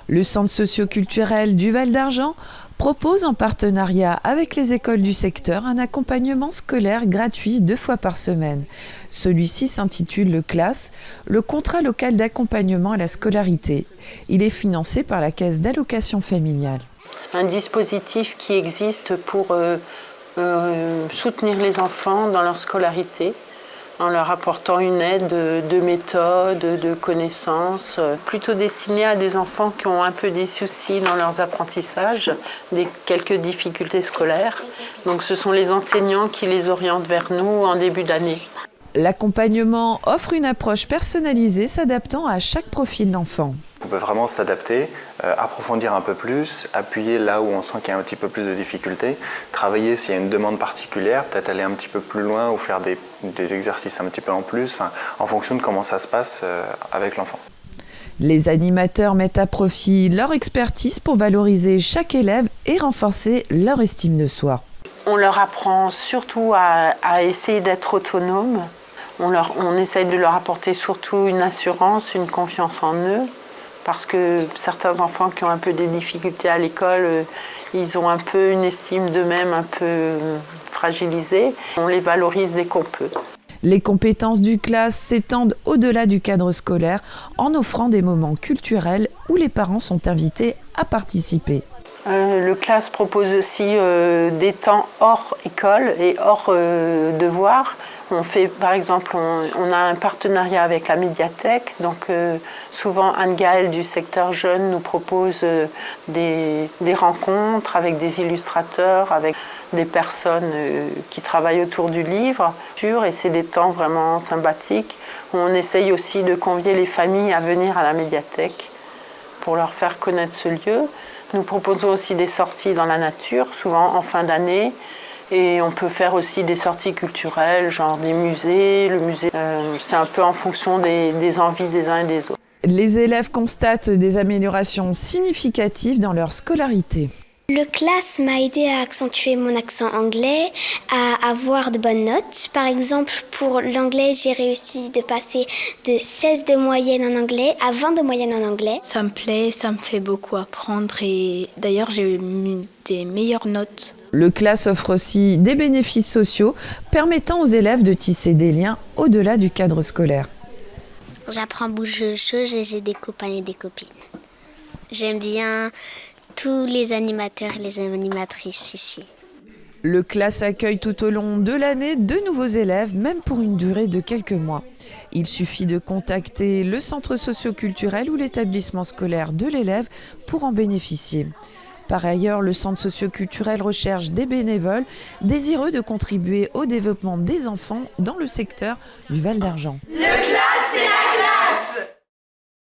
Le centre socio-culturel du Val d'Argent propose en partenariat avec les écoles du secteur un accompagnement scolaire gratuit 2 fois par semaine. Celui-ci s'intitule le CLAS, le contrat local d'accompagnement à la scolarité. Il est financé par la caisse d'allocation familiale. Un dispositif qui existe pour soutenir les enfants dans leur scolarité, en leur apportant une aide de méthode, de connaissances, plutôt destinée à des enfants qui ont un peu des soucis dans leurs apprentissages, quelques difficultés scolaires. Donc ce sont les enseignants qui les orientent vers nous en début d'année. L'accompagnement offre une approche personnalisée s'adaptant à chaque profil d'enfant. On peut vraiment s'adapter, approfondir un peu plus, appuyer là où on sent qu'il y a un petit peu plus de difficultés, travailler s'il y a une demande particulière, peut-être aller un petit peu plus loin ou faire des exercices un petit peu en plus, en fonction de comment ça se passe avec l'enfant. Les animateurs mettent à profit leur expertise pour valoriser chaque élève et renforcer leur estime de soi. On leur apprend surtout à essayer d'être autonome. On essaye de leur apporter surtout une assurance, une confiance en eux. Parce que certains enfants qui ont un peu des difficultés à l'école, ils ont un peu une estime d'eux-mêmes un peu fragilisée. On les valorise dès qu'on peut. Les compétences du CLAS s'étendent au-delà du cadre scolaire en offrant des moments culturels où les parents sont invités à participer. Le CLAS propose aussi des temps hors école et hors devoir. On fait, par exemple, on a un partenariat avec la médiathèque. Donc, souvent, Anne-Gaëlle du secteur jeune nous propose des rencontres avec des illustrateurs, avec des personnes qui travaillent autour du livre. Et c'est des temps vraiment sympathiques. On essaye aussi de convier les familles à venir à la médiathèque pour leur faire connaître ce lieu. Nous proposons aussi des sorties dans la nature, souvent en fin d'année. Et on peut faire aussi des sorties culturelles, genre des musées. Le musée, c'est un peu en fonction des envies des uns et des autres. Les élèves constatent des améliorations significatives dans leur scolarité. Le CLAS m'a aidé à accentuer mon accent anglais, à avoir de bonnes notes. Par exemple, pour l'anglais, j'ai réussi de passer de 16 de moyenne en anglais à 20 de moyenne en anglais. Ça me plaît, ça me fait beaucoup apprendre et d'ailleurs j'ai eu des meilleures notes. Le CLAS offre aussi des bénéfices sociaux permettant aux élèves de tisser des liens au-delà du cadre scolaire. J'apprends beaucoup de choses et j'ai des copains et des copines. J'aime bien tous les animateurs et les animatrices ici. Le CLAS accueille tout au long de l'année de nouveaux élèves, même pour une durée de quelques mois. Il suffit de contacter le centre socio-culturel ou l'établissement scolaire de l'élève pour en bénéficier. Par ailleurs, le centre socio-culturel recherche des bénévoles désireux de contribuer au développement des enfants dans le secteur du Val d'Argent. Le CLAS, c'est la